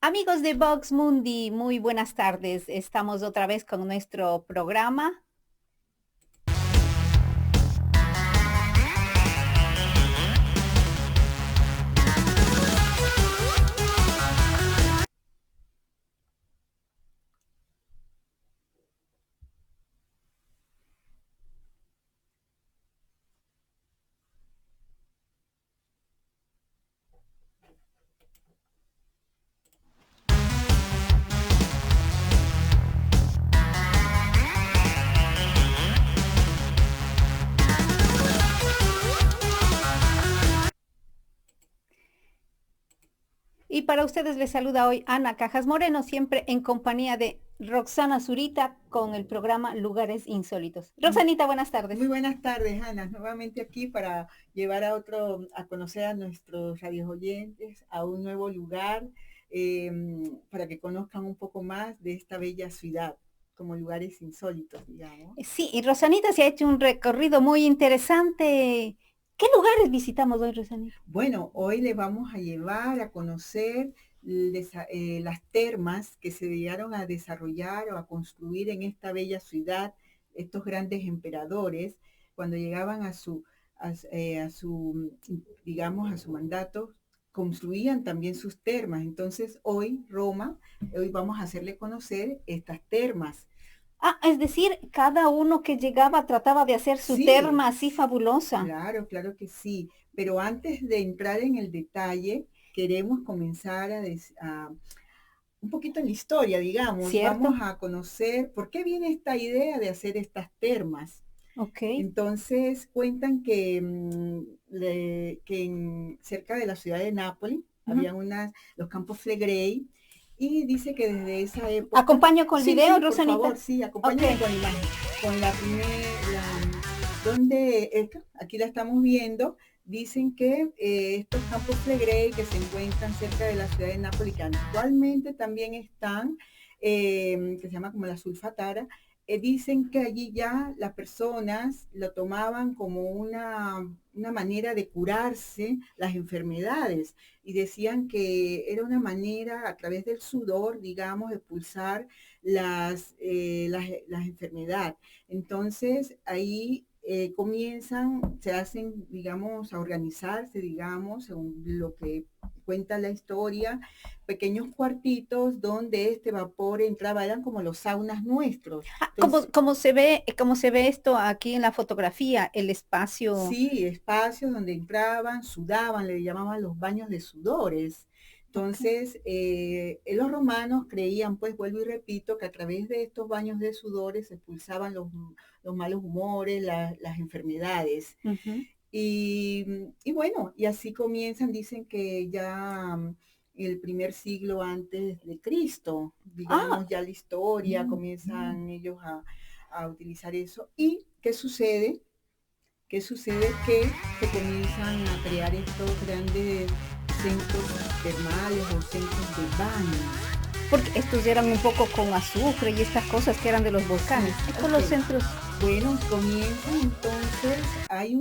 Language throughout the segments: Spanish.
Amigos de Vox Mundi, muy buenas tardes. Estamos otra vez con nuestro programa. Y para ustedes les saluda hoy Ana Cajas Moreno, siempre en compañía de Roxana Zurita con el programa Lugares Insólitos. Roxanita, buenas Muy tardes. buenas tardes, Ana. Nuevamente aquí para llevar a conocer a nuestros radios oyentes a un nuevo lugar, eh, para que conozcan un poco más de esta bella ciudad, como lugares insólitos, digamos. Sí, y Rosanita se ha hecho un recorrido muy interesante. ¿Qué lugares visitamos hoy, Rosanita? Bueno, hoy les vamos a llevar a conocer las termas que se llegaron a desarrollar o a construir en esta bella ciudad, estos grandes emperadores, cuando llegaban a su, digamos, a su mandato, construían también sus termas. Entonces, hoy vamos a hacerle conocer estas termas. Ah, es decir, cada uno que llegaba trataba de hacer su Sí, terma así fabulosa, claro, claro que sí. Pero antes de entrar en el detalle, queremos comenzar un poquito en la historia, digamos. Vamos ¿cierto? a conocer por qué viene esta idea de hacer estas termas. Ok. Entonces cuentan que cerca de la ciudad de Nápoles Ujú. había los campos Flegrei, y dice que desde esa época, ¿Acompaño con el sí, video, sí, por favor, Rosanita? sí, Ok. acompáñame con la imagen, con la primera, donde aquí la estamos viendo. Dicen que estos campos Flegrei que se encuentran cerca de la ciudad de Nápoles, que actualmente también están, que se llama como la Sulfatara, dicen que allí ya las personas lo tomaban como una manera de curarse las enfermedades, y decían que era una manera a través del sudor, digamos, expulsar las enfermedades. Entonces ahí se hacen, digamos, a organizarse, digamos, según lo que cuenta la historia, pequeños cuartitos donde este vapor entraba, eran como los saunas nuestros. Ah, Entonces, cómo se ve esto aquí en la fotografía, el espacio. sí, espacios donde entraban, sudaban, le llamaban los baños de sudores. Ok. Entonces, los romanos creían, pues vuelvo y repito, que a través de estos baños de sudores se expulsaban los malos humores, las enfermedades. Ujú. Y bueno, y así comienzan, dicen que ya el primer siglo antes de Cristo, Ah, digamos, ya la historia, comienzan ellos a utilizar eso. ¿Y qué sucede? ¿Qué sucede? Que se comienzan a crear estos grandes centros termales o centros de baño. porque estos eran un poco con azufre y estas cosas que eran de los Sí, volcanes. Estos los ok. centros. Bueno, comienzan entonces, hay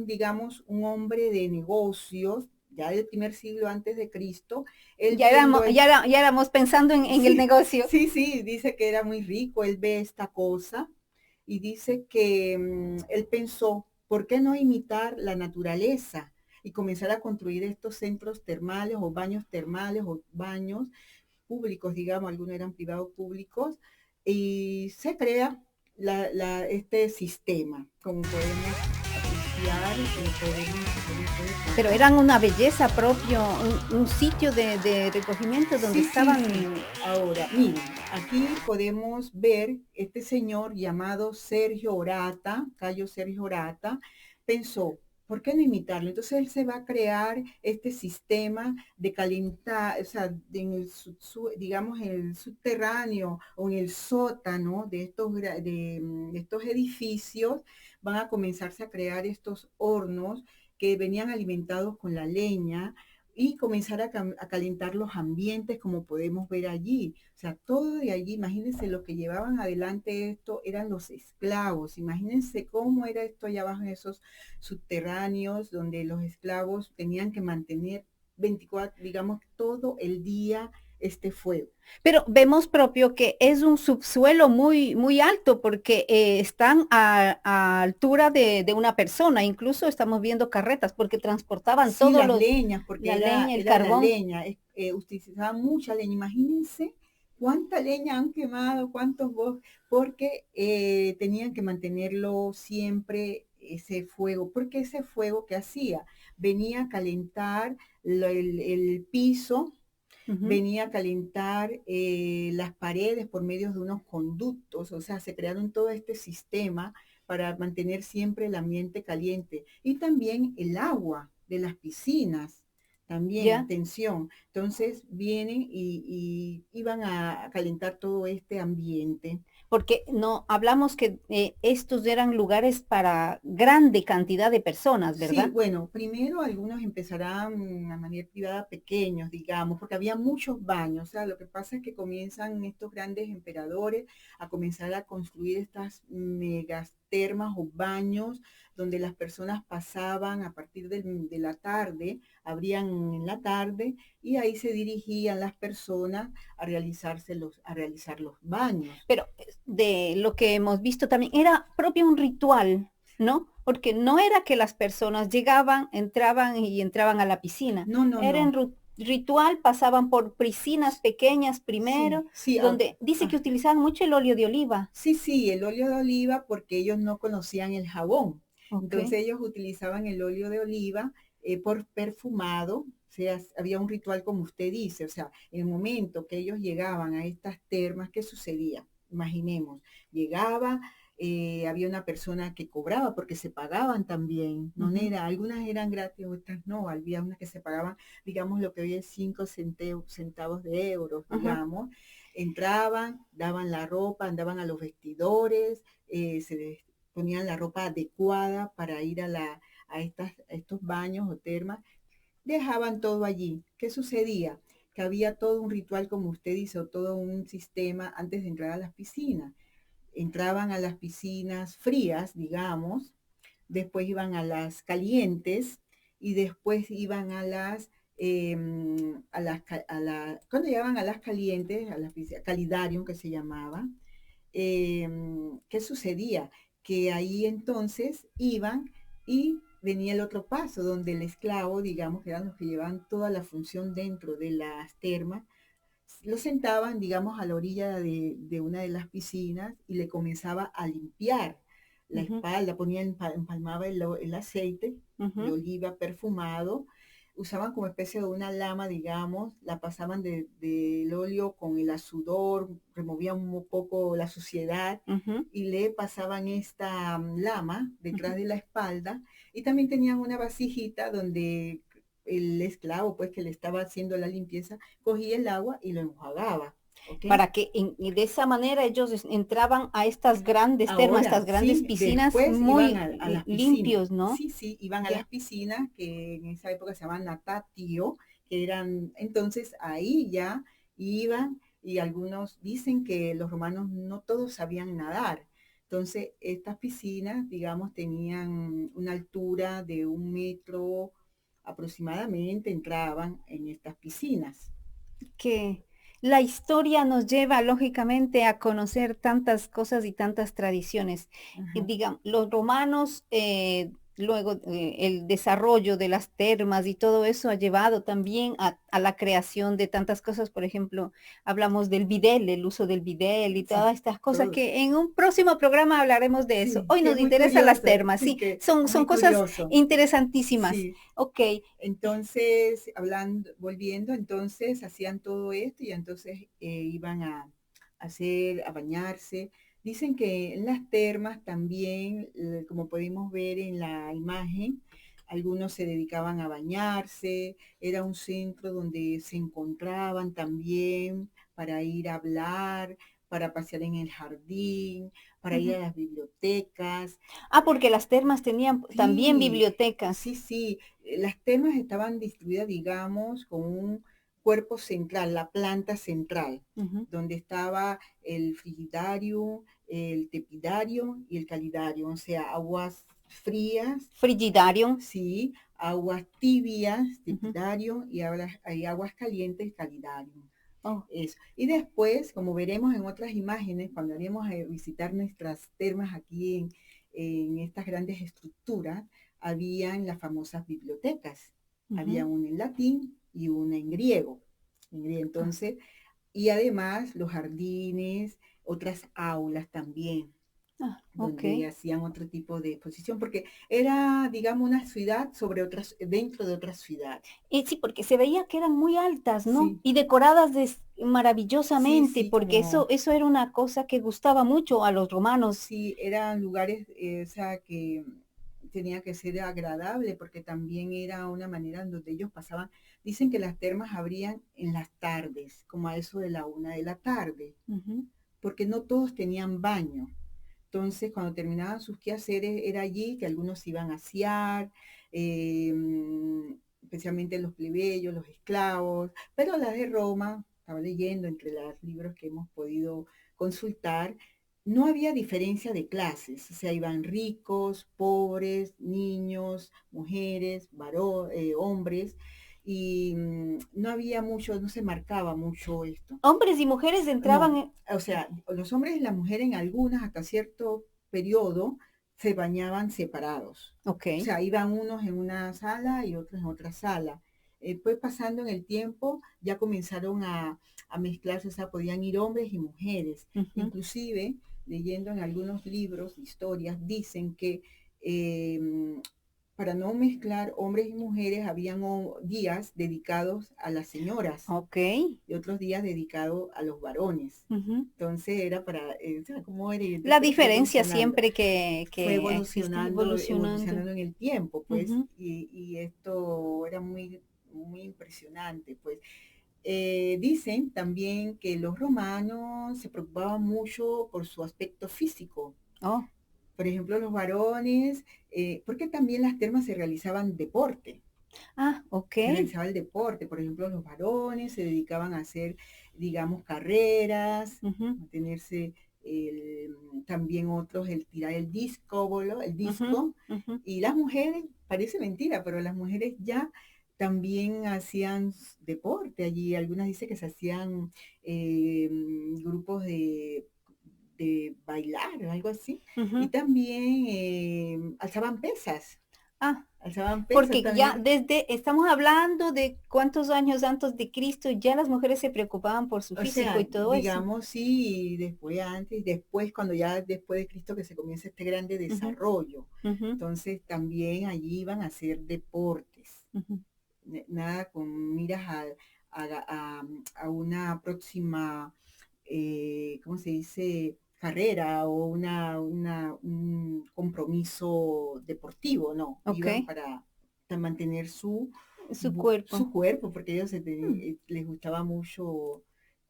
digamos, un hombre de negocios, ya del primer siglo antes de Cristo, él viendo esto, Ya éramos pensando en el sí, negocio. sí, sí, dice que era muy rico, él ve esta cosa y dice que él pensó, ¿por qué no imitar la naturaleza y comenzar a construir estos centros termales o baños termales o baños públicos, digamos, algunos eran privados públicos, y se crea este sistema, como podemos apreciar, Pero podemos. eran una belleza propio, un sitio de recogimiento donde Sí, sí, estaban. sí. Ahora, miren, aquí podemos ver este señor llamado Sergio Orata, Cayo Sergio Orata, pensó, ¿por qué no imitarlo? Entonces él se va a crear este sistema de calentar, o sea, digamos, en el subterráneo o en el sótano de de estos edificios, van a comenzarse a crear estos hornos que venían alimentados con la leña, y comenzar a calentar los ambientes como podemos ver allí. O sea, todo de allí, imagínense lo que llevaban adelante esto, eran los esclavos. Imagínense cómo era esto allá abajo en esos subterráneos donde los esclavos tenían que mantener 24, digamos, todo el día este fuego. Pero vemos propio que es un subsuelo muy, muy alto porque están a altura de una persona. Incluso estamos viendo carretas porque transportaban Sí, todos las los, leñas, porque la leña, el era la carbón. leña, utilizaban mucha leña. Imagínense cuánta leña han quemado, porque tenían que mantenerlo siempre ese fuego, porque ese fuego que hacía venía a calentar el piso, Ujú. venía a calentar las paredes por medio de unos conductos, o sea, se crearon todo este sistema para mantener siempre el ambiente caliente. Y también el agua de las piscinas, también, Ya. atención. Entonces vienen y iban a calentar todo este ambiente. Porque no hablamos que estos eran lugares para grande cantidad de personas, Sí, ¿verdad? bueno, primero algunos empezarán a manera privada pequeños, digamos, porque había muchos baños. O sea, lo que pasa es que comienzan estos grandes emperadores a comenzar a construir estas megas termas o baños donde las personas pasaban a partir de la tarde, abrían en la tarde y ahí se dirigían las personas a realizar los baños. Pero de lo que hemos visto también era propio un ritual, ¿no? Porque no era que las personas llegaban, entraban y entraban a la piscina. No, no, Era en no. ritual, pasaban por piscinas pequeñas Sí, primero, sí, donde dice que utilizaban mucho el óleo de oliva. sí, sí, el óleo de oliva porque ellos no conocían el jabón. Ok. Entonces ellos utilizaban el óleo de oliva por perfumado. O sea, había un ritual como usted dice. O sea, en el momento que ellos llegaban a estas termas, ¿qué sucedía? Imaginemos, llegaba, había una persona que cobraba porque se pagaban también. No Ujú. era, algunas eran gratis, otras no. Había unas que se pagaban, digamos, lo que hoy es 5 centavos de euros, Ajá. digamos. Entraban, daban la ropa, andaban a los vestidores, se les ponían la ropa adecuada para ir a estos baños o termas, dejaban todo allí. ¿Qué sucedía? Que había todo un ritual, como usted dice, o todo un sistema antes de entrar a las piscinas. Entraban a las piscinas frías, digamos, después iban a las calientes y después iban cuando llegaban a las calientes, a las calidarium que se llamaba, ¿qué sucedía? Que ahí entonces iban y venía el otro paso, donde el esclavo, digamos, que eran los que llevaban toda la función dentro de las termas, lo sentaban, digamos, a la orilla de una de las piscinas y le comenzaba a limpiar la Ujú. espalda, empalmaba el aceite de Ujú. oliva perfumado, usaban como especie de una lama, digamos, la pasaban del óleo con el sudor, removían un poco la suciedad Ujú. y le pasaban esta lama Ujú. detrás de la espalda y también tenían una vasijita donde el esclavo, pues que le estaba haciendo la limpieza, cogía el agua y lo enjuagaba, ¿ok? Para que y de esa manera ellos entraban a estas grandes termas, Ahora, estas grandes sí, piscinas después iban muy a las piscinas. limpios, ¿no? Sí, sí, iban a las Ya. piscinas que en esa época se llamaban natatio, que eran, entonces ahí ya iban y algunos dicen que los romanos no todos sabían nadar. Entonces, estas piscinas, digamos, tenían una altura de 1 metro aproximadamente, entraban en estas piscinas. Que la historia nos lleva lógicamente a conocer tantas cosas y tantas tradiciones. Ajá. Digamos, los romanos, luego el desarrollo de las termas y todo eso ha llevado también a la creación de tantas cosas. Por ejemplo, hablamos del bidel, el uso del bidel y Sí, todas estas cosas todo, que en un próximo programa hablaremos de eso. sí, Hoy sí, nos es muy interesan las curioso, termas, sí, sí, que son muy cosas curioso. interesantísimas. Sí, Ok. entonces, volviendo, entonces hacían todo esto y entonces iban a bañarse. Dicen que en las termas también, como podemos ver en la imagen, algunos se dedicaban a bañarse, era un centro donde se encontraban también para ir a hablar, para pasear en el jardín, para ir Ujú. a las bibliotecas. Ah, porque las termas tenían también Sí, bibliotecas. sí, sí. Las termas estaban distribuidas, digamos, con un cuerpo central, la planta central, Ujú. donde estaba el frigidario, el tepidario y el calidario, o sea, aguas frías, Frigidarium. sí, aguas tibias, Ujú. tipidario, y hay aguas calientes, calidario. Oh, Eso. Y después, como veremos en otras imágenes, cuando haremos visitar nuestras termas aquí en estas grandes estructuras, habían las famosas bibliotecas. Había ujú. una en latín y una en griego. Ah, Entonces, y además los jardines, otras aulas también, ok. donde hacían otro tipo de exposición, porque era, digamos, una ciudad sobre otras, dentro de otra ciudad. Sí, porque se veía que eran muy altas, ¿no? Sí, Y decoradas sí, maravillosamente, sí, porque como eso era una cosa que gustaba mucho a los romanos. sí, eran lugares, o sea, que tenía que ser agradable porque también era una manera en donde ellos pasaban. Dicen que las termas abrían en las tardes, como a eso de la 1 de la tarde, Ujú. porque no todos tenían baño. Entonces, cuando terminaban sus quehaceres, era allí que algunos iban a asear, eh, especialmente los plebeyos, los esclavos, pero las de Roma, estaba leyendo entre los libros que hemos podido consultar, no había diferencia de clases, o sea, iban ricos, pobres, niños, mujeres, hombres, y no había mucho, no se marcaba mucho esto. Hombres y mujeres entraban No, o ah, sea, los hombres y las mujeres en algunas, hasta cierto periodo, se bañaban separados. ok. O sea, iban unos en una sala y otros en otra sala. Pues pasando en el tiempo, ya comenzaron a mezclarse, o sea, podían ir hombres y mujeres. Ujú. Inclusive, leyendo en algunos libros, historias, dicen que eh, para no mezclar hombres y mujeres, habían días dedicados a las señoras Ok. y otros días dedicados a los varones. Ujú. Entonces era para, o sea, cómo era, y La después fue diferencia evolucionando, siempre fue que existe, evolucionando. evolucionando en el tiempo, pues, Ujú. y esto era muy, muy impresionante, pues. Dicen también que los romanos se preocupaban mucho por su aspecto físico. Oh, Por ejemplo, los varones, porque también las termas se realizaban deporte. ok. Se realizaba el deporte. Por ejemplo, los varones se dedicaban a hacer, digamos, carreras, Ujú, mantenerse también otros el tirar el disco, el ujú, disco. ujú. Y las mujeres, parece mentira, pero las mujeres ya también hacían deporte allí. Algunas dicen que se hacían grupos de bailar, algo así. Y Ujú. también alzaban pesas. Ah, Alzaban pesas porque ya también. estamos hablando de cuántos años antes de Cristo ya las mujeres se preocupaban por su O físico sea, y todo eso. digamos, sí, y después antes, y después, cuando ya después de Cristo que se comienza este grande Ujú, desarrollo. ujú, Entonces también allí iban a hacer deportes. ujú. Nada con miras a una próxima, ¿cómo se dice? Carrera o un compromiso deportivo, no, Ok, iban para mantener su cuerpo. su cuerpo, porque ellos Mm. les gustaba mucho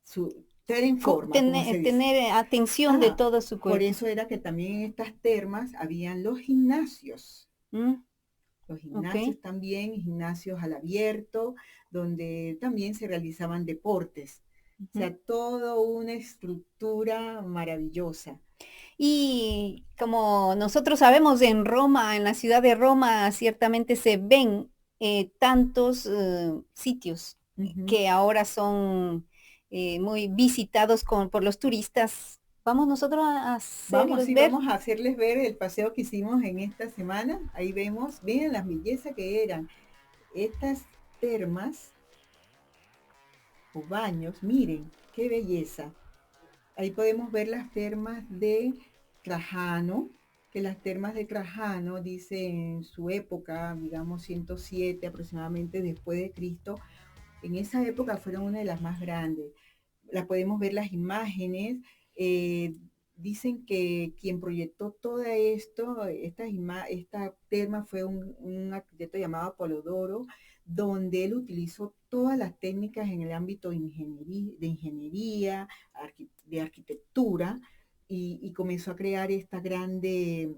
estar en forma, como se dice. Tener atención de Ah, todo su por cuerpo. eso era que también en estas termas habían los gimnasios. Mm, Los ok. gimnasios también, gimnasios al abierto, donde también se realizaban deportes. O Ujú. sea, toda una estructura maravillosa. Y como nosotros sabemos, en Roma, en la ciudad de Roma, ciertamente se ven tantos sitios Ujú. que ahora son muy visitados por los turistas. Vamos nosotros a Vamos, hacerlos sí, ver. vamos a hacerles ver el paseo que hicimos en esta semana. Ahí vemos, miren las bellezas que eran estas termas o baños. Miren, qué belleza. Ahí podemos ver las termas de Trajano, que las termas de Trajano, dice en su época, digamos 107 aproximadamente después de Cristo, en esa época fueron una de las más grandes. La podemos ver las imágenes. eh, Dicen que quien proyectó todo esto, esta terma fue un arquitecto llamado Apolodoro, donde él utilizó todas las técnicas en el ámbito de ingeniería, de arquitectura, y comenzó a crear esta grande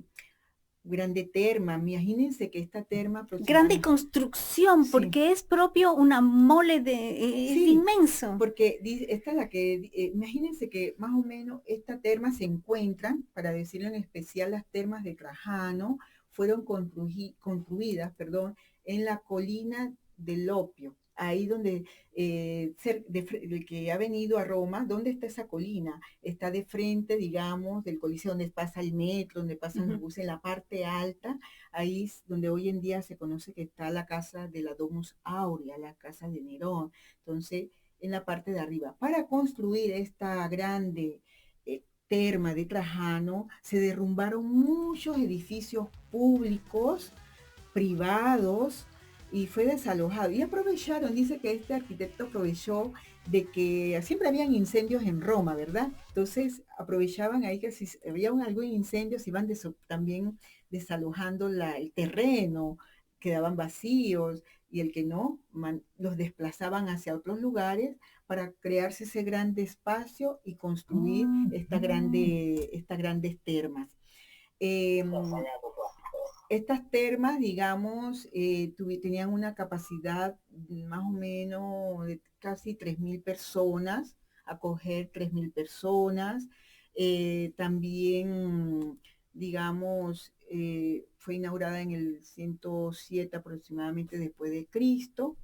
terma. Imagínense que esta terma Grande aproximadamente, construcción, sí, porque es propio una mole es sí, inmenso. porque esta es la que, imagínense que más o menos esta terma se encuentran, para decirlo en especial, las termas de Trajano, fueron construidas, perdón, en la colina del Opio, ahí donde, el que ha venido a Roma, ¿dónde está esa colina? Está de frente, digamos, del Coliseo, donde pasa el metro, donde pasan los Ujú. buses, en la parte alta, ahí es donde hoy en día se conoce que está la casa de la Domus Aurea, la casa de Nerón. Entonces, en la parte de arriba. Para construir esta grande terma de Trajano, se derrumbaron muchos edificios públicos, privados, y fue desalojado. Y aprovecharon, dice que este arquitecto aprovechó de que siempre habían incendios en Roma, ¿verdad? Entonces aprovechaban ahí que si había algún incendio, se iban también desalojando el terreno, quedaban vacíos, y el que no, los desplazaban hacia otros lugares para crearse ese grande espacio y construir estas grandes termas. Eh, estas termas, digamos, tenían una capacidad más o menos de casi 3.000 personas, acoger 3.000 personas. También, digamos, fue inaugurada en el 107 aproximadamente después de Cristo.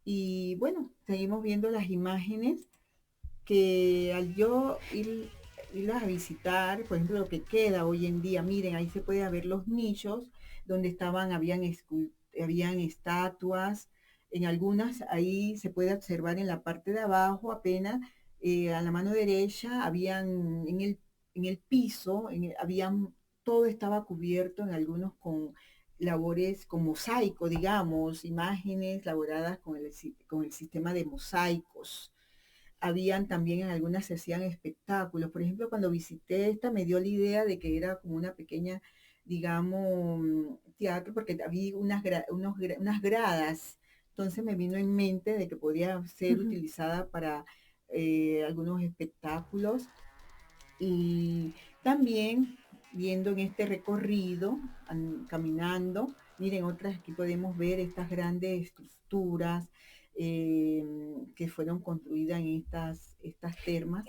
Y bueno, seguimos viendo las imágenes que al yo irlas a visitar, por ejemplo, lo que queda hoy en día, miren, ahí se puede ver los nichos donde habían estatuas, en algunas ahí se puede observar en la parte de abajo apenas, a la mano derecha, habían en el piso, todo estaba cubierto en algunos con labores con mosaico, digamos, imágenes elaboradas con el sistema de mosaicos. Habían también en algunas se hacían espectáculos. Por ejemplo, cuando visité esta me dio la idea de que era como una pequeña, digamos, teatro, porque había unas gradas. Entonces me vino en mente de que podía ser Ujú. utilizada para algunos espectáculos. Y también viendo en este recorrido, caminando, miren, otras aquí podemos ver estas grandes estructuras eh, que fueron construidas en estas termas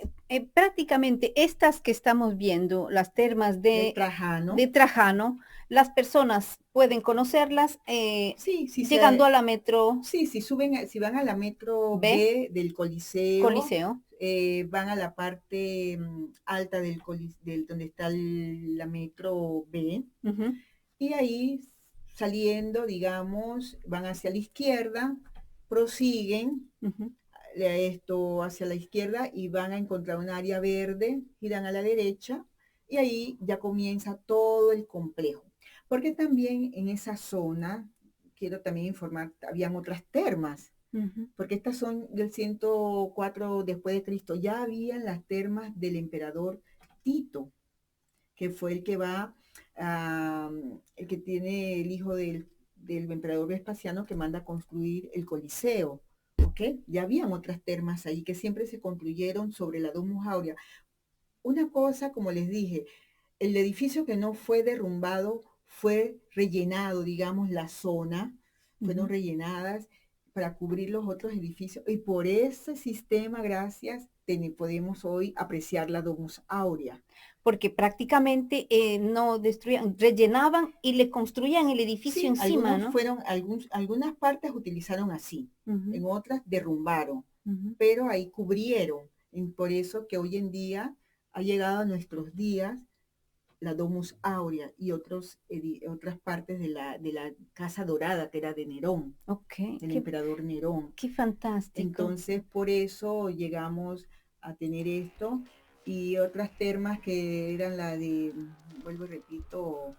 Prácticamente estas que estamos viendo, las termas de de Trajano. Trajano, las personas pueden conocerlas Sí, sí, llegando a la metro sí, si suben, si van a la metro B, B del Coliseo, Coliseo. van a la parte alta donde está la metro B, Ujú, y ahí saliendo, digamos, van hacia la izquierda, prosiguen ujú. esto hacia la izquierda y van a encontrar un área verde, giran a la derecha y ahí ya comienza todo el complejo. Porque también en esa zona, quiero también informar, habían otras termas, Ujú. porque estas son del 104 después de Cristo. Ya habían las termas del emperador Tito, que fue el que va, el que tiene el hijo del emperador Vespasiano que manda a construir el Coliseo. ¿Ok? Ya habían otras termas ahí que siempre se construyeron sobre la Domus Aurea. Una cosa, como les dije, el edificio que no fue derrumbado fue rellenado, digamos, la zona, fueron Ujú. rellenadas para cubrir los otros edificios y por ese sistema, gracias, podemos hoy apreciar la Domus Aurea. Porque prácticamente no destruían, rellenaban y le construían el edificio Sí, encima, ¿no? algunas partes utilizaron así, Ujú, en otras derrumbaron, ujú. pero ahí cubrieron. Y por eso que hoy en día ha llegado a nuestros días la Domus Aurea y otras partes de la Casa Dorada, que era de Nerón, Ok, del emperador Nerón. qué fantástico. Entonces, por eso llegamos a tener esto y otras termas que eran la de, vuelvo y repito,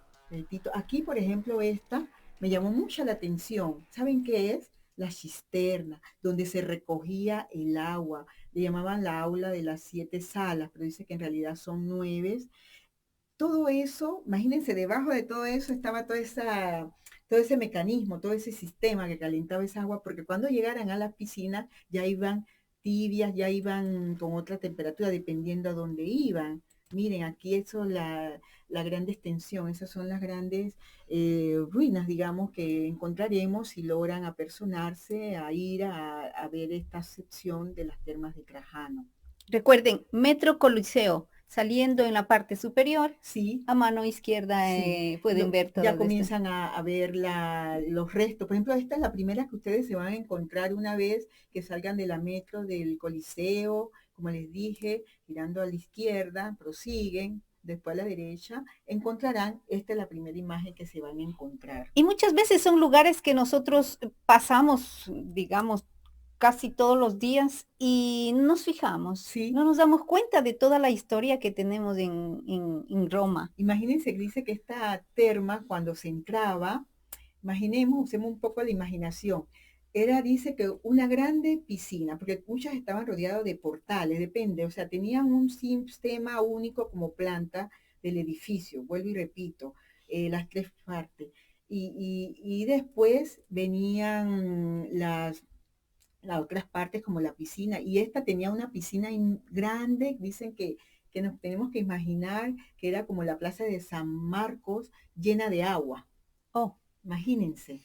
aquí, por ejemplo, esta me llamó mucho la atención. ¿Saben qué es? La cisterna, donde se recogía el agua. Le llamaban la aula de las 7 salas, pero dice que en realidad son 9. Todo eso, imagínense, debajo de todo eso estaba todo ese mecanismo, todo ese sistema que calentaba esa agua, porque cuando llegaran a las piscinas ya iban tibias, ya iban con otra temperatura, dependiendo a dónde iban. Miren, aquí eso, la gran extensión, esas son las grandes ruinas, digamos, que encontraremos si logran apersonarse a ir a ver esta sección de las termas de Trajano. Recuerden, Metro Coliseo, Saliendo en la parte superior, Sí, a mano izquierda sí. pueden ver Ya todo esto. comienzan a ver los restos. Por ejemplo, esta es la primera que ustedes se van a encontrar una vez que salgan de la metro del Coliseo, como les dije, girando a la izquierda, prosiguen, después a la derecha, encontrarán, esta es la primera imagen que se van a encontrar. Y muchas veces son lugares que nosotros pasamos, digamos, casi todos los días y no nos fijamos, Sí, no nos damos cuenta de toda la historia que tenemos en Roma. imagínense que dice que esta terma, cuando se entraba, imaginemos, usemos un poco la imaginación. Era, dice que una grande piscina, porque muchas estaban rodeadas de portales, depende, o sea, tenían un sistema único como planta del edificio, vuelvo y repito, las tres partes. Y después venían las otras partes como la piscina, y esta tenía una piscina grande, dicen que nos tenemos que imaginar que era como la plaza de San Marcos llena de agua, Oh, imagínense.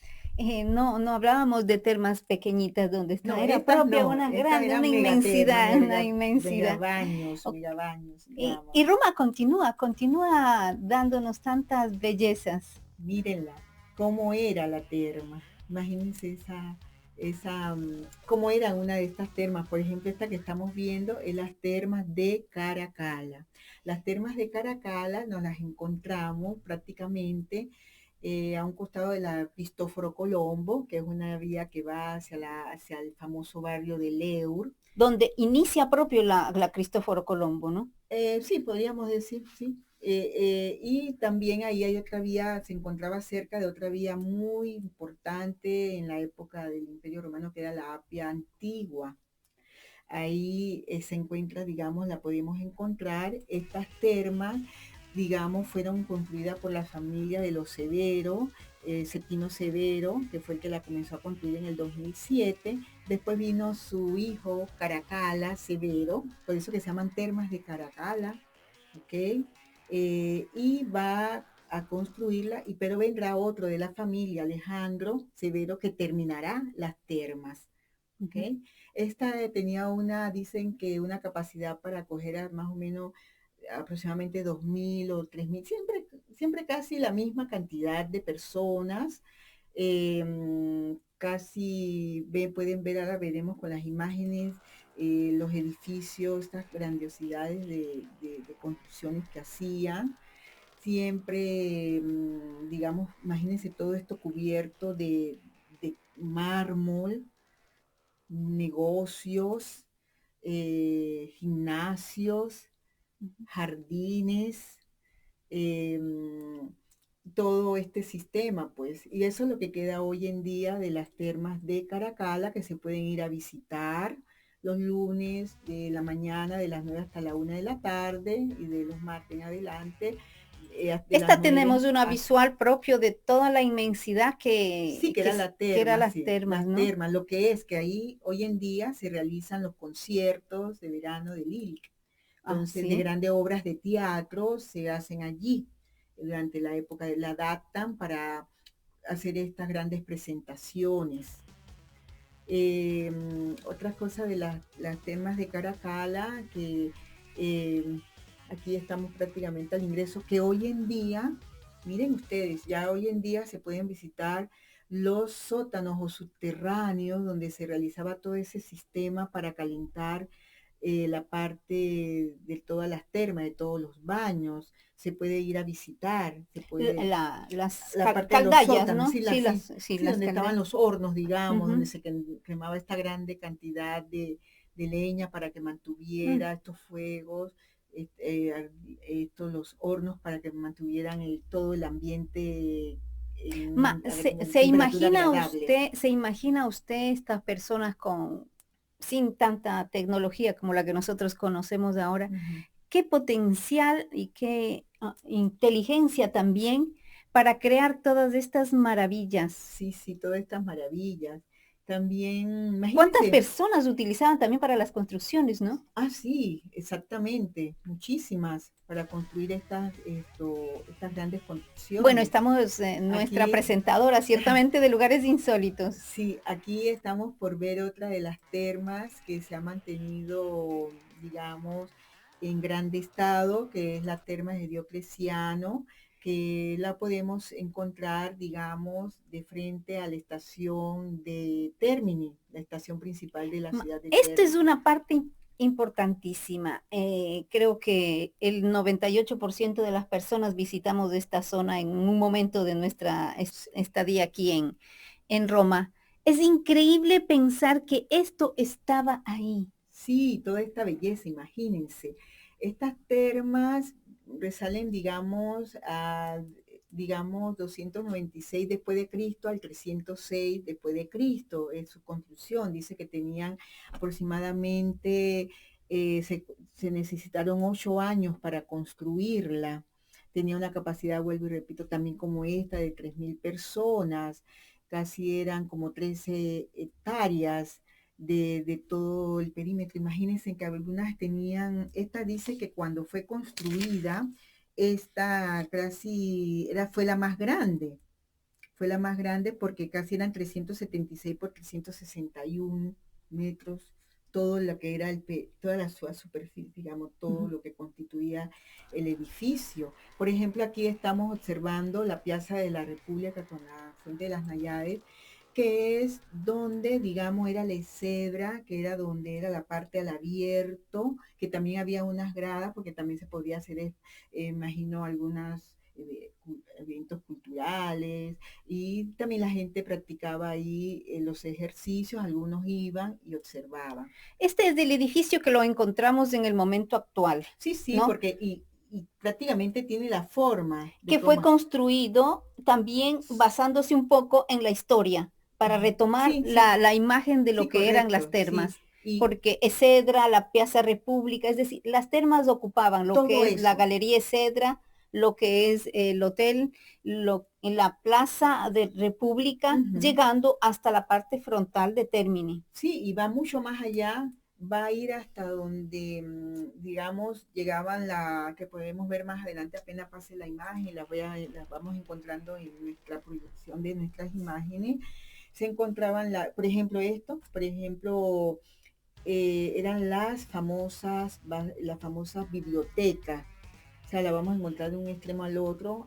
no, no hablábamos de termas pequeñitas donde está, No, era estas propia no, una estas grande, una eran megatermas, inmensidad, una inmensidad. megabaños, Ok. megabaños, Y digamos. Roma continúa dándonos tantas bellezas. Mírenla, cómo era la terma. Imagínense cómo era una de estas termas. Por ejemplo, esta que estamos viendo es las termas de Caracalla. Las termas de Caracalla nos las encontramos prácticamente a un costado de la Cristóforo Colombo, que es una vía que va hacia el famoso barrio de Leur. Donde inicia propio la Cristóforo Colombo, ¿no? Sí, podríamos decir, sí. Y también ahí hay otra vía, se encontraba cerca de otra vía muy importante en la época del Imperio Romano, que era la Apia Antigua. Ahí se encuentra, digamos, la podemos encontrar. Estas termas, digamos, fueron construidas por la familia de los Severo, Septimo Severo, que fue el que la comenzó a construir en el 2007. Después vino su hijo Caracalla Severo, por eso que se llaman termas de Caracalla, ¿ok? Y va a construirla, pero vendrá otro de la familia, Alejandro Severo, que terminará las termas. Ujú. ¿Ok? Esta tenía dicen que una capacidad para acoger a más o menos aproximadamente 2.000 o 3.000, siempre casi la misma cantidad de personas. Casi pueden ver, ahora veremos con las imágenes, los edificios, estas grandiosidades de construcciones que hacían. Siempre, digamos, imagínense todo esto cubierto de mármol, negocios, gimnasios, jardines, eh, todo este sistema, pues. Y eso es lo que queda hoy en día de las termas de Caracalla, que se pueden ir a visitar los lunes de la mañana, de las 9 hasta la 1 de la tarde, y de los martes en adelante, de las Esta 9 tenemos una hasta... visual propio de toda la inmensidad Sí, que era la que era terma, las sí, termas, las ¿no? termas, lo que es que ahí hoy en día se realizan los conciertos de verano de Lilith. Ah, Entonces, de sí. grandes obras de teatro se hacen allí durante la época, la adaptan para hacer estas grandes presentaciones. Otra cosa de las temas de Caracalla, que eh, aquí estamos prácticamente al ingreso, que hoy en día, miren ustedes, ya hoy en día se pueden visitar los sótanos o subterráneos donde se realizaba todo ese sistema para calentar la parte de todas las termas, de todos los baños, se puede ir a visitar, se puede Las la parte de los caldallas, sótanos, ¿no? sí, Sí, sí, las donde estaban caldallas. los hornos, digamos, donde Ujú. se quemaba esta grande cantidad de leña para que Mm. mantuviera estos fuegos, estos los hornos para que mantuvieran todo el ambiente en temperatura agradable. Se imagina usted estas personas sin tanta tecnología como la que nosotros conocemos ahora, Ujú. qué potencial y qué inteligencia también para crear todas estas maravillas. Sí, sí, todas estas maravillas. También, ¿Cuántas imagínense, personas utilizaban también para las construcciones, no? sí, exactamente, muchísimas para construir estas grandes Bueno, construcciones. estamos nuestra Aquí, presentadora ciertamente de lugares insólitos. sí, aquí estamos por ver otra de las termas que se ha mantenido, digamos, en grande estado, que es la terma de Diocleciano, que la podemos encontrar, digamos, de frente a la estación de Termini, la estación principal de la ciudad de Esto es Termini. una parte importantísima. Creo que el 98% de las personas visitamos esta zona en un momento de nuestra estadía aquí en Roma. Es increíble pensar que esto estaba ahí. Sí, toda esta belleza, imagínense. Estas termas resalen, digamos, 296 después de Cristo al 306 después de Cristo. En su construcción dice que tenían aproximadamente, se necesitaron 8 años para construirla. Tenía una capacidad, vuelvo y repito, también como esta, de 3.000 personas. Casi eran como 13 hectáreas de todo el perímetro. Imagínense que algunas tenían, esta dice que cuando fue construida, esta casi fue la más grande porque casi eran 376 por 361 metros, todo lo que era toda la superficie, digamos, todo Ujú. lo que constituía el edificio. Por ejemplo, aquí estamos observando la Piazza de la República con la Fuente de las Nayades, que es donde, digamos, era la Excedra, que era donde era la parte al abierto, que también había unas gradas, porque también se podía hacer, imagino, algunos eventos culturales, y también la gente practicaba ahí los ejercicios, algunos iban y observaban. Este es del edificio que lo encontramos en el momento actual, Sí, sí, ¿no? porque y prácticamente tiene la forma de Que fue cómo. construido también basándose un poco en la historia, para retomar Sí, sí, la imagen de lo sí, que eran las correcto, sí. termas, Y porque Excedra, la Piazza República, es decir, las termas ocupaban lo todo que es la eso. Galería Excedra, lo que es el hotel, en la Plaza de República, Ujú. llegando hasta la parte frontal de Termini. Sí, y va mucho más allá, va a ir hasta donde, digamos, llegaban que podemos ver más adelante apenas pase la imagen, las vamos encontrando en nuestra proyección de nuestras imágenes. Se encontraban, por ejemplo, por ejemplo, eran las famosas bibliotecas. O sea, la vamos a encontrar de un extremo al otro.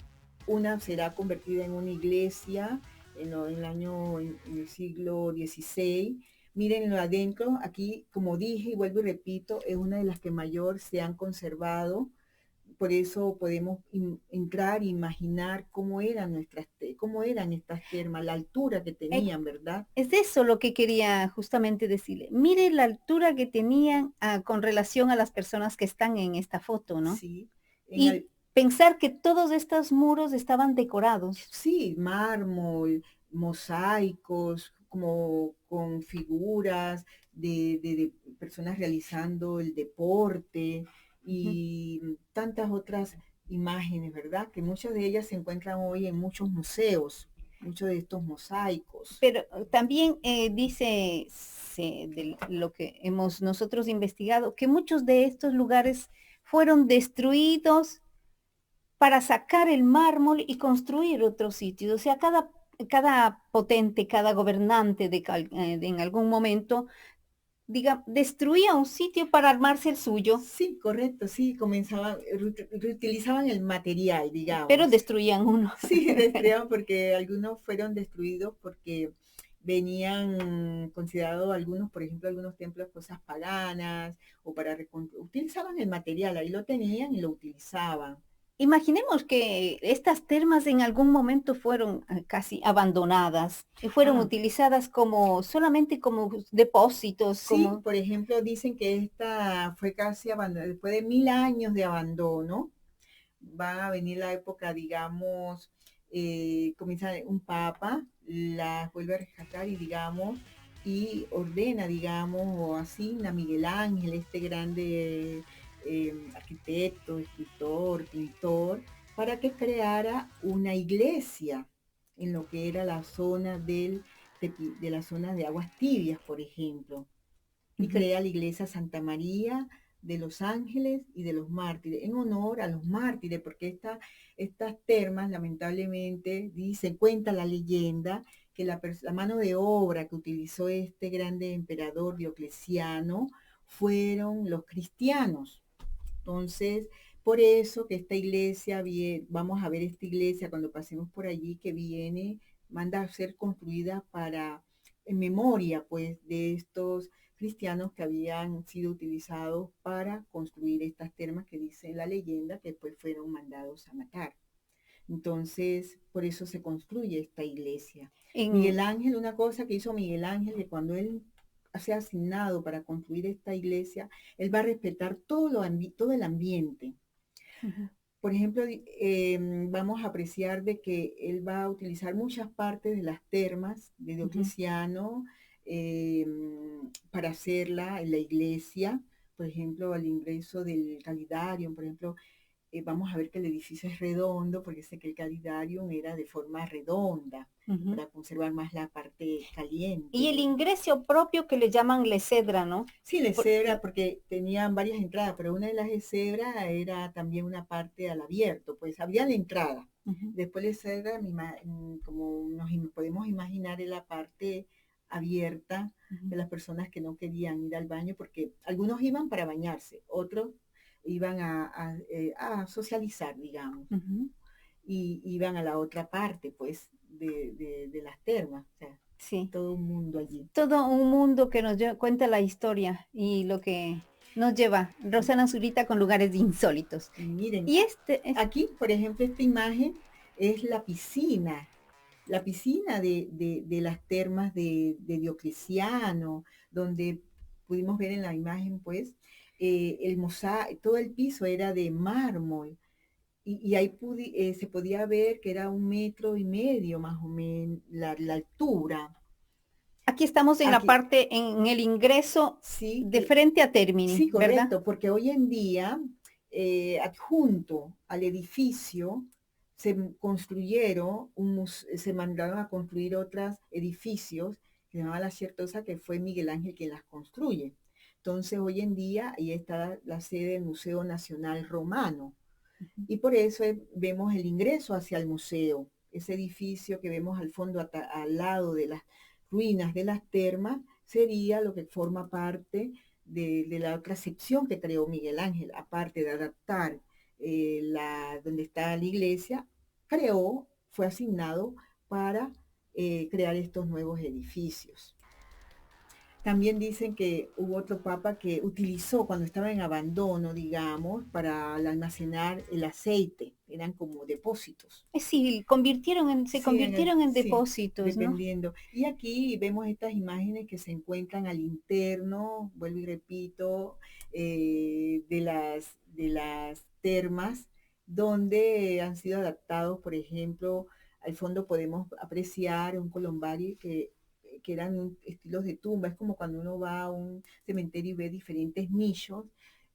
Una será convertida en una iglesia en el año, en el siglo XVI. Mírenlo adentro, aquí, como dije y vuelvo y repito, es una de las que mayor se han conservado. Por eso podemos entrar e imaginar cómo eran estas termas, la altura que Eh, tenían, ¿verdad? Es eso lo que quería justamente decirle. Mire la altura que tenían con relación a las personas que están en esta foto, ¿no? Sí, en Y pensar que todos estos muros estaban decorados. sí, mármol, mosaicos, como con figuras de personas realizando el deporte Ujú. y tantas otras imágenes, ¿verdad? Que muchas de ellas se encuentran hoy en muchos museos, muchos de estos mosaicos. Pero también dice de lo que hemos nosotros investigado, que muchos de estos lugares fueron destruidos para sacar el mármol y construir otros sitios. O sea, cada potente, cada gobernante en algún momento, diga, destruía un sitio para armarse el suyo, Sí, correcto, sí, reutilizaban el material, pero digamos. destruían uno. Sí, destruyeron porque algunos fueron destruidos porque venían considerados algunos, por ejemplo, algunos templos cosas paganas o utilizaban el material, ahí lo tenían y lo utilizaban. Imaginemos que estas termas en algún momento fueron casi abandonadas y fueron Ah, utilizadas solamente como depósitos, sí, como. por ejemplo, dicen que esta fue casi abandonada, después de 1000 años de abandono, va a venir la época, digamos, comienza un papa, las vuelve a rescatar y digamos, y ordena, digamos, o asigna a Miguel Ángel, este grande arquitecto, escritor, pintor, para que creara una iglesia en lo que era la zona de la zona de aguas tibias, por ejemplo, y Ujú. crea la iglesia Santa María de los Ángeles y de los Mártires, en honor a los mártires, porque estas termas, lamentablemente, dice, cuenta la leyenda, que la mano de obra que utilizó este grande emperador Diocleciano fueron los cristianos. Entonces, por eso que esta iglesia, vamos a ver esta iglesia cuando pasemos por allí que viene, manda a ser construida para, en memoria pues de estos cristianos que habían sido utilizados para construir estas termas que dice la leyenda que después fueron mandados a matar. Entonces, por eso se construye esta iglesia. En, Miguel Ángel, una cosa que hizo Miguel Ángel, que cuando él se ha asignado para construir esta iglesia, él va a respetar todo el ambiente. Ujú, Por ejemplo, vamos a apreciar de que él va a utilizar muchas partes de las termas de ujú. Diocleciano eh, para hacerla en la iglesia. Por ejemplo, al ingreso del Calidarium, por ejemplo, vamos a ver que el edificio es redondo, porque sé que el Calidarium era de forma redonda, Ujú. para conservar más la parte Y caliente. el ingreso propio que le llaman lecedra, ¿no? Sí, la Por- cebra, porque tenían varias entradas, pero una de las de cebra era también una parte al abierto, pues había la entrada. Ujú, Después la cebra, como podemos imaginar, en la parte abierta ujú, de las personas que no querían ir al baño, porque algunos iban para bañarse, otros iban a socializar, digamos, ujú. y iban a la otra parte, pues, de las termas, o sea, Sí, todo un mundo allí. todo un mundo que cuenta la historia y lo que nos lleva Rosana Zurita con lugares insólitos. Y miren, Y este es, aquí, por ejemplo, esta imagen es la piscina de las termas de Diocleciano, donde pudimos ver en la imagen, pues, el mosaico, todo el piso era de mármol, y ahí se podía ver que era 1,5 metros más o menos la altura. aquí estamos en la Aquí, parte, en el ingreso sí, de frente a Termini, sí, ¿verdad? correcto, porque hoy en día, adjunto al edificio, se mandaron a construir otros edificios que se llamaban La Certosa, que fue Miguel Ángel quien las construye. Entonces, hoy en día, ahí está la sede del Museo Nacional Romano. Ujú. Y por eso vemos el ingreso hacia el museo, ese edificio que vemos al fondo, al lado de las ruinas de las termas, sería lo que forma parte de la otra sección que creó Miguel Ángel, aparte de adaptar donde está la iglesia, fue asignado para crear estos nuevos edificios. También dicen que hubo otro papa que utilizó cuando estaba en abandono, digamos, para almacenar el aceite. Eran como depósitos. Sí, se Sí, convirtieron en sí, depósitos, ¿no? dependiendo. Y aquí vemos estas imágenes que se encuentran al interno, vuelvo y repito, de las termas, donde han sido adaptados, por ejemplo, al fondo podemos apreciar un columbario que eran estilos de tumba. Es como cuando uno va a un cementerio y ve diferentes nichos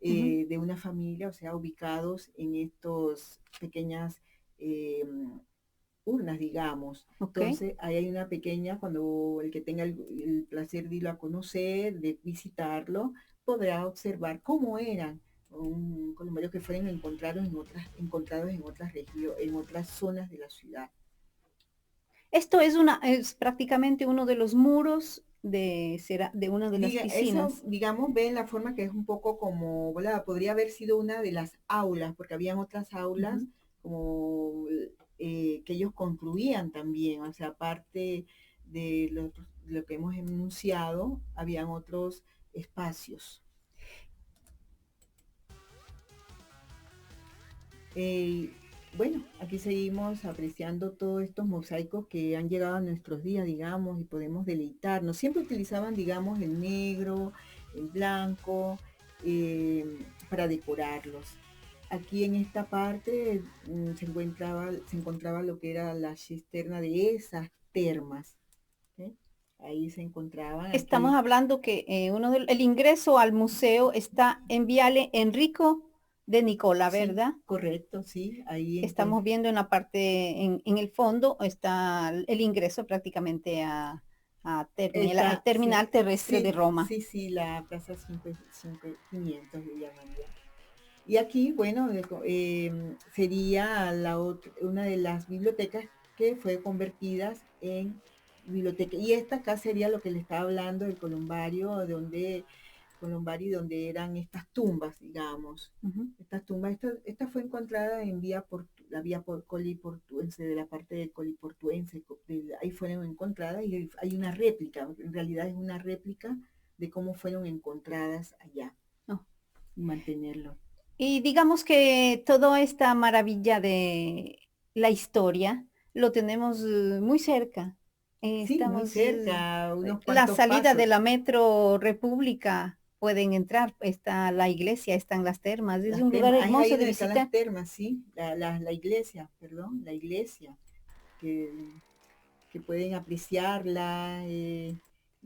Ujú. de una familia, o sea, ubicados en estos pequeñas eh, urnas, digamos. Ok. Entonces, ahí hay una pequeña, cuando el que tenga el placer de irlo a conocer, de visitarlo, podrá observar cómo eran un columbario que fueron encontrados en otras regiones, en otras zonas de la ciudad. Esto es prácticamente uno de los muros de una de las Eso, piscinas. digamos, ve en la forma que es un poco como, ¿verdad? Podría haber sido una de las aulas, porque habían otras aulas Ujú. como que ellos construían también, o sea, aparte de lo que hemos enunciado, habían otros espacios. Eh, bueno, aquí seguimos apreciando todos estos mosaicos que han llegado a nuestros días, digamos, y podemos deleitarnos. Siempre utilizaban, digamos, el negro, el blanco, eh, para decorarlos. Aquí en esta parte se encontraba lo que era la cisterna de esas termas. ¿Sí? Ahí se encontraban, Estamos aquí, hablando que el ingreso al museo está en Viale Enrico de Nicola, sí, ¿verdad? correcto, sí, ahí Estamos viendo en la parte, en el fondo está el ingreso prácticamente al sí, terminal terrestre de sí, Roma. sí, sí, la Plaza 500 le llamaría. Y aquí, bueno, sería una de las bibliotecas que fue convertidas en biblioteca. Y esta acá sería lo que le estaba hablando del columbario, donde Colombari, donde eran estas tumbas, digamos. Ujú. Estas tumbas, esta fue encontrada en la vía por Coliportuense, de la parte de Coliportuense, ahí fueron encontradas y hay una réplica, en realidad es una réplica de cómo fueron encontradas allá Oh. y mantenerlo. Y digamos que toda esta maravilla de la historia lo tenemos muy cerca. Sí, muy Estamos, cerca, unos la cuantos salida de pasos. la Metro República pueden entrar, está la iglesia, están las termas, es Las un lugar termas, es ahí hermoso de donde están las visitar. termas, sí, la iglesia, perdón, la iglesia, que, que pueden apreciarla.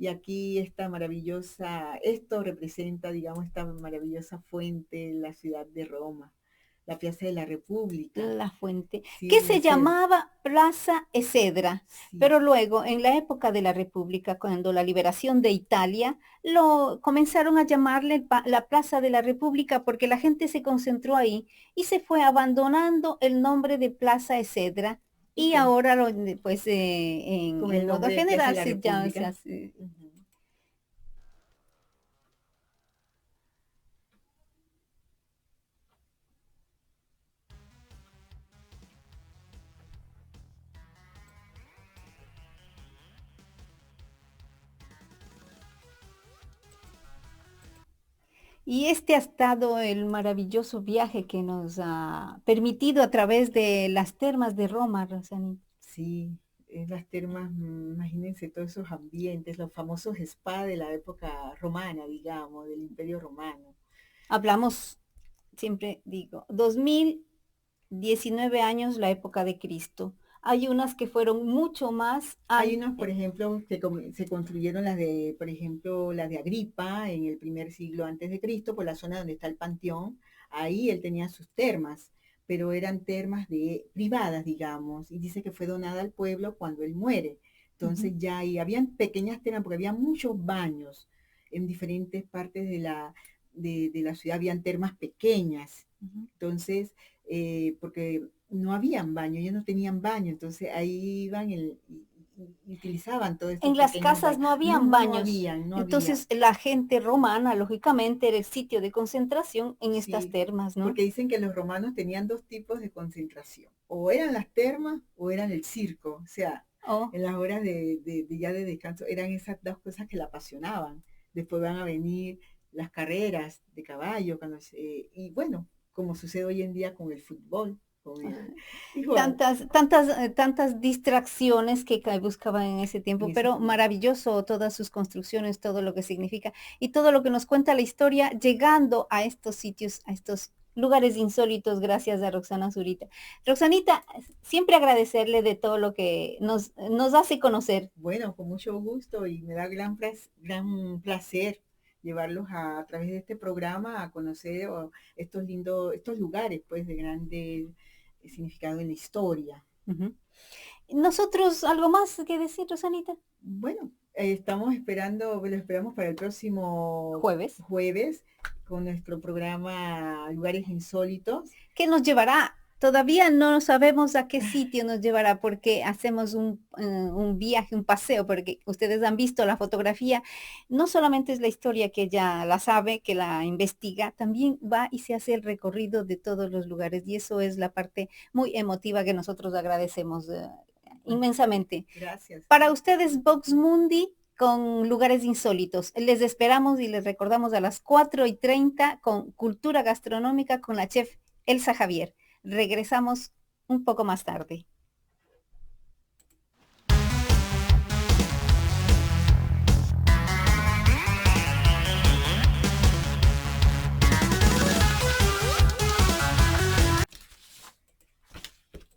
Y aquí esta maravillosa, esto representa, digamos, esta maravillosa fuente, la ciudad de Roma, la Piazza de la República, La fuente, sí, que en se ese, llamaba Plaza Esedra, sí, pero luego en la época de la República, cuando la liberación de Italia, lo comenzaron a llamarle la Plaza de la República porque la gente se concentró ahí y se fue abandonando el nombre de Plaza Esedra y y que ahora pues con el en modo nombre de Piazza de general la se llama República. así. Ujú. Y este ha estado el maravilloso viaje que nos ha permitido a través de las termas de Roma, Rosanita. Sí, es las termas, imagínense todos esos ambientes, los famosos spa de la época romana, digamos, del Imperio Romano. Hablamos, siempre digo, 2019 años la época de Cristo. Hay unas que fueron mucho más Hay unos, antes. por ejemplo, que se construyeron las de, por ejemplo, las de Agripa en el primer siglo antes de Cristo, por la zona donde está el Panteón. Ahí él tenía sus termas, pero eran termas privadas, digamos, y dice que fue donada al pueblo cuando él muere. Entonces ya ahí habían pequeñas termas, porque había muchos baños en diferentes partes de la ciudad, habían termas pequeñas. Ujú. Entonces, porque no habían baño, ellos no tenían baño, entonces ahí iban y utilizaban todos estos En las pequeños casas baños. no habían No, no baños. habían, no había. Entonces la gente romana, lógicamente, era el sitio de concentración en estas Sí, termas, ¿no? porque dicen que los romanos tenían dos tipos de concentración, o eran las termas o eran el circo, o sea, Oh, en las horas ya de descanso eran esas dos cosas que la apasionaban. Después van a venir las carreras de caballo, y bueno, como sucede hoy en día con el fútbol, igual, tantas distracciones que buscaban en ese en tiempo, ese pero tiempo. maravilloso todas sus construcciones, todo lo que significa y todo lo que nos cuenta la historia llegando a estos sitios, a estos lugares insólitos, gracias a Roxana Zurita. Roxanita, siempre agradecerle de todo lo que nos hace conocer. Bueno, con mucho gusto y me da gran placer llevarlos a través de este programa a conocer estos lugares pues de grande significado en la historia. Ujú. Nosotros, ¿algo más que decir, Rosanita? Bueno, lo esperamos para el próximo Jueves. jueves con nuestro programa Lugares Insólitos. ¿Qué nos llevará? Todavía no sabemos a qué sitio nos llevará porque hacemos un viaje, un paseo, porque ustedes han visto la fotografía. No solamente es la historia que ella la sabe, que la investiga, también va y se hace el recorrido de todos los lugares y eso es la parte muy emotiva que nosotros agradecemos Ah, inmensamente. gracias. Para ustedes, Vox Mundi con lugares insólitos. Les esperamos y les recordamos a las 4:30 con Cultura Gastronómica con la chef Elsa Javier. Regresamos un poco más tarde.